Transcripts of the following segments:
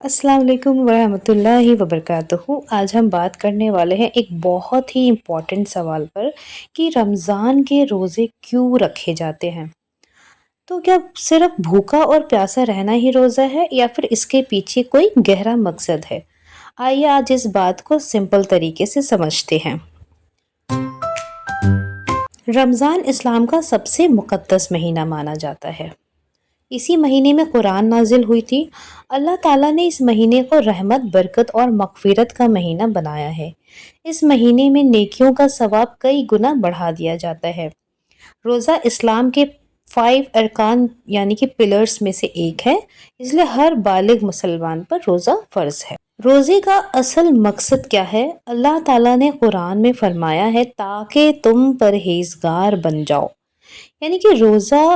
अस्सलाम वालेकुम वरहमतुल्लाहि वबरकातुहू। आज हम बात करने वाले हैं एक बहुत ही इम्पोर्टेंट सवाल पर कि रमज़ान के रोज़े क्यों रखे जाते हैं। तो क्या सिर्फ भूखा और प्यासा रहना ही रोज़ा है या फिर इसके पीछे कोई गहरा मकसद है? आइए आज इस बात को सिंपल तरीके से समझते हैं। रमज़ान इस्लाम का सबसे मुक़द्दस महीना माना जाता है। इसी महीने में कुरान नाजिल हुई थी। अल्लाह ताला ने इस महीने को रहमत, बरकत और मग़फ़िरत का महीना बनाया है। इस महीने में नेकियों का सवाब कई गुना बढ़ा दिया जाता है। रोज़ा इस्लाम के 5 अरकान यानी कि पिलर्स में से एक है, इसलिए हर बालिग मुसलमान पर रोज़ा फ़र्ज़ है। रोज़े का असल मकसद क्या है? अल्लाह ताला ने कुरान में फरमाया है ताकि तुम परहेज़गार बन जाओ। यानी कि रोज़ा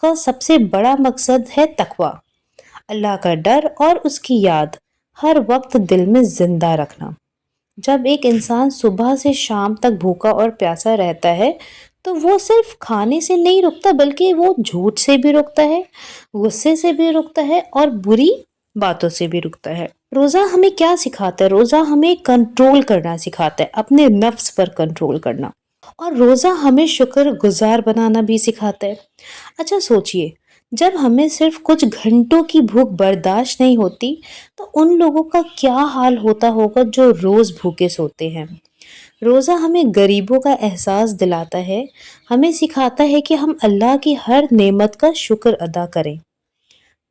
का सबसे बड़ा मकसद है तकवा, अल्लाह का डर और उसकी याद हर वक्त दिल में जिंदा रखना। जब एक इंसान सुबह से शाम तक भूखा और प्यासा रहता है तो वो सिर्फ खाने से नहीं रुकता, बल्कि वो झूठ से भी रुकता है, गुस्से से भी रुकता है और बुरी बातों से भी रुकता है। रोज़ा हमें क्या सिखाता है? रोज़ा हमें कंट्रोल करना सिखाता है, अपने नफ्स पर कंट्रोल करना। और रोज़ा हमें शुक्र गुजार बनाना भी सिखाता है। अच्छा सोचिए, जब हमें सिर्फ कुछ घंटों की भूख बर्दाश्त नहीं होती तो उन लोगों का क्या हाल होता होगा जो रोज़ भूखे सोते हैं। रोज़ा हमें गरीबों का एहसास दिलाता है, हमें सिखाता है कि हम अल्लाह की हर नेमत का शुक्र अदा करें।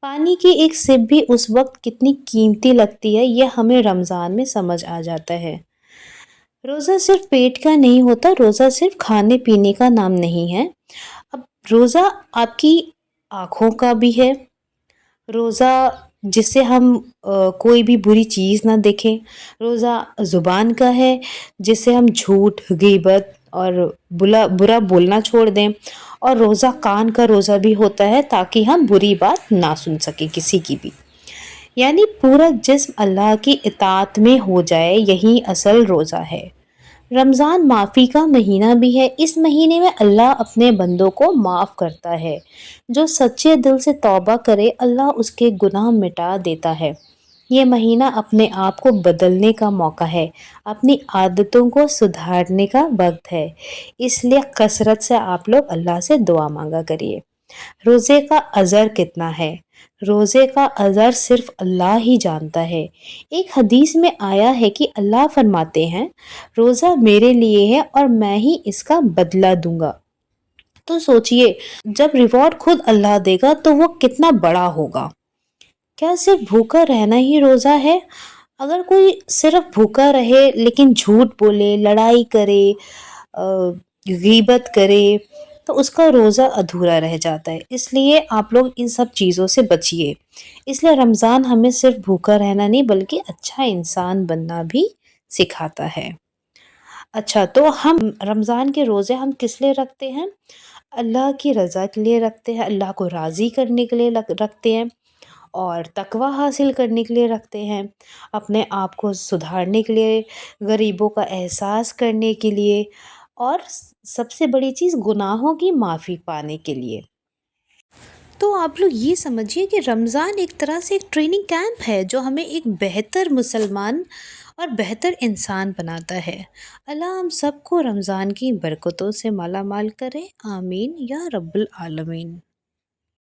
पानी की एक सिप भी उस वक्त कितनी कीमती लगती है, यह हमें रमज़ान में समझ आ जाता है। रोज़ा सिर्फ पेट का नहीं होता, रोज़ा सिर्फ खाने पीने का नाम नहीं है। अब रोज़ा आपकी आँखों का भी है। रोज़ा जिससे हम कोई भी बुरी चीज़ ना देखें। रोज़ा ज़ुबान का है, जिससे हम झूठ, गीबत और बुरा बोलना छोड़ दें। और रोज़ा कान का रोज़ा भी होता है ताकि हम बुरी बात ना सुन सकें किसी की भी। यानी पूरा जिस्म अल्लाह की इताअत में हो जाए, यही असल रोज़ा है। रमज़ान माफ़ी का महीना भी है। इस महीने में अल्लाह अपने बंदों को माफ़ करता है। जो सच्चे दिल से तौबा करे, अल्लाह उसके गुनाह मिटा देता है। ये महीना अपने आप को बदलने का मौका है, अपनी आदतों को सुधारने का वक्त है। इसलिए कसरत से आप लोग अल्लाह से दुआ मांगा करिए। रोज़े का अज़र कितना है? रोज़े का अज़र सिर्फ अल्लाह ही जानता है। एक हदीस में आया है कि अल्लाह फरमाते हैं, रोज़ा मेरे लिए है और मैं ही इसका बदला दूंगा। तो सोचिए, जब रिवॉर्ड खुद अल्लाह देगा तो वो कितना बड़ा होगा। क्या सिर्फ भूखा रहना ही रोज़ा है? अगर कोई सिर्फ भूखा रहे लेकिन झूठ बोले, लड़ाई करे, गीबत करे, तो उसका रोज़ा अधूरा रह जाता है। इसलिए आप लोग इन सब चीज़ों से बचिए। इसलिए रमज़ान हमें सिर्फ भूखा रहना नहीं बल्कि अच्छा इंसान बनना भी सिखाता है। अच्छा, तो हम रमज़ान के रोज़े हम किस लिए रखते हैं? अल्लाह की रज़ा के लिए रखते हैं, अल्लाह को राज़ी करने के लिए रखते हैं और तकवा हासिल करने के लिए रखते हैं, अपने आप को सुधारने के लिए, गरीबों का एहसास करने के लिए और सबसे बड़ी चीज़ गुनाहों की माफ़ी पाने के लिए। तो आप लोग ये समझिए कि रमज़ान एक तरह से एक ट्रेनिंग कैंप है जो हमें एक बेहतर मुसलमान और बेहतर इंसान बनाता है। अल्लाह हम सबको रमज़ान की बरकतों से माला माल करे। आमीन या रब्बुल आलमीन।